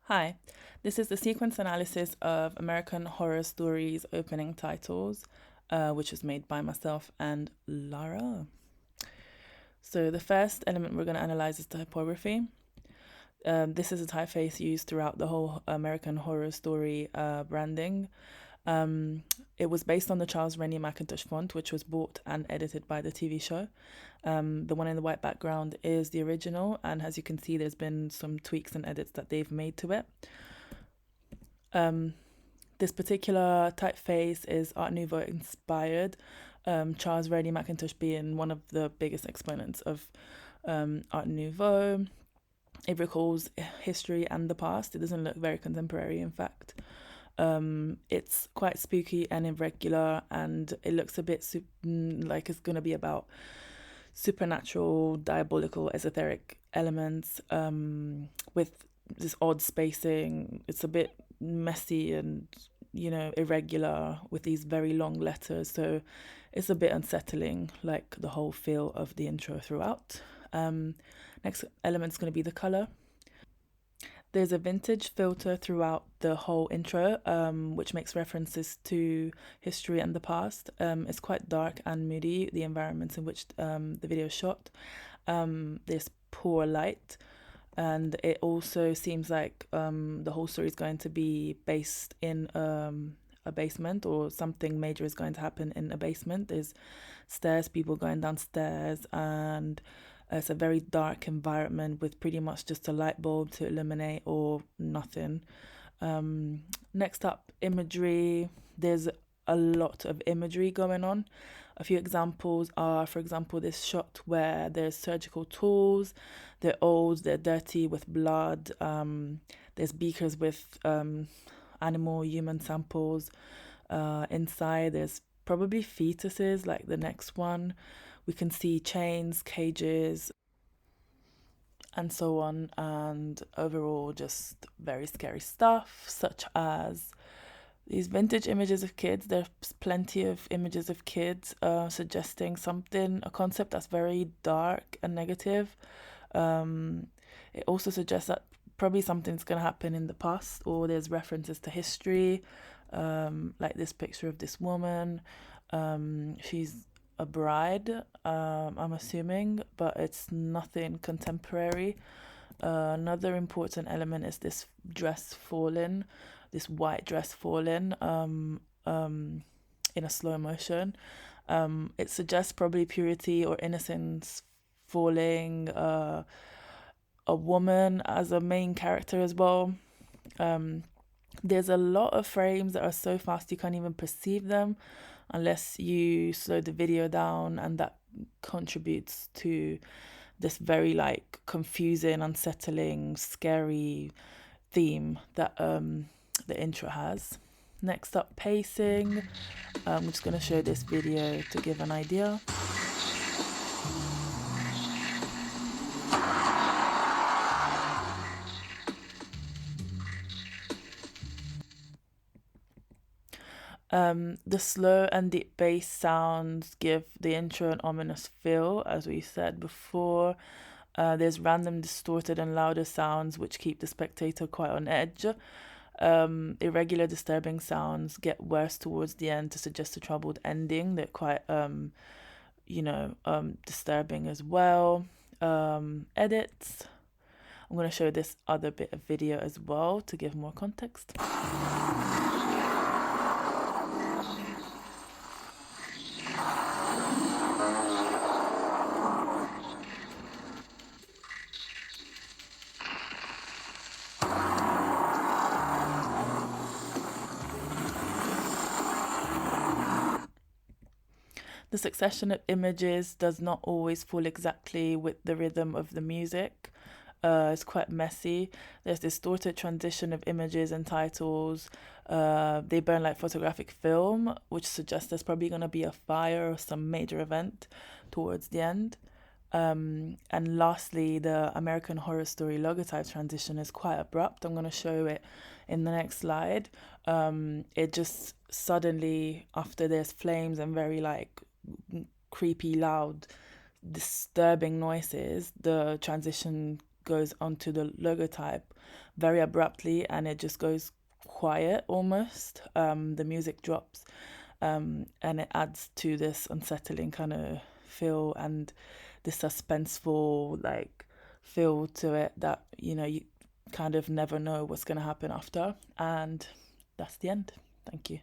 Hi, this is the sequence analysis of American Horror Stories opening titles, which was made by myself and Lara. So, the first element we're going to analyze is the typography. This is a typeface used throughout the whole American Horror Story branding. Um, it was based on the Charles Rennie Macintosh font, which was bought and edited by the TV show. The one in the white background is the original, and as you can see, there's been some tweaks and edits that they've made to it. This particular typeface is Art Nouveau inspired, Charles Rennie Macintosh being one of the biggest exponents of Art Nouveau. It recalls history and the past. It doesn't look very contemporary, in fact. It's quite spooky and irregular, and it looks a bit like it's going to be about supernatural, diabolical, esoteric elements with this odd spacing. It's a bit messy and irregular with these very long letters, so it's a bit unsettling, like the whole feel of the intro throughout. Next element is going to be the color. There's a vintage filter throughout the whole intro, which makes references to history and the past. It's quite dark and moody, the environments in which the video is shot. There's poor light, and it also seems like the whole story is going to be based in a basement, or something major is going to happen in a basement. There's stairs, people going downstairs, and it's a very dark environment with pretty much just a light bulb to illuminate or nothing. Next up, imagery. There's a lot of imagery going on. A few examples are, for example, this shot where there's surgical tools. They're old, they're dirty with blood. There's beakers with animal, human samples. Inside, there's probably fetuses, like the next one. We can see chains, cages, and so on, and overall, just very scary stuff, such as these vintage images of kids. There's plenty of images of kids suggesting something, a concept that's very dark and negative. It also suggests that probably something's going to happen in the past, or there's references to history, like this picture of this woman. She's a bride, I'm assuming, but it's nothing contemporary. Another important element is this dress falling, this white dress falling in a slow motion. It suggests probably purity or innocence falling, a woman as a main character as well. There's a lot of frames that are so fast you can't even perceive them unless you slow the video down, and that contributes to this very like confusing, unsettling, scary theme that the intro has. Next up, pacing. I'm just going to show this video to give an idea. The slow and deep bass sounds give the intro an ominous feel, as we said before. There's random distorted and louder sounds which keep the spectator quite on edge. Irregular, disturbing sounds get worse towards the end to suggest a troubled ending. They're quite, disturbing as well. Edits. I'm going to show this other bit of video as well to give more context. The succession of images does not always fall exactly with the rhythm of the music. It's quite messy. There's distorted transition of images and titles. They burn like photographic film, which suggests there's probably going to be a fire or some major event towards the end. And lastly, the American Horror Story logotype transition is quite abrupt. I'm going to show it in the next slide. It just suddenly, after there's flames and very like creepy, loud, disturbing noises, the transition goes onto the logotype very abruptly, and it just goes quiet almost. The music drops, and it adds to this unsettling kind of feel and this suspenseful like feel to it that you kind of never know what's going to happen after. And that's the end. Thank you.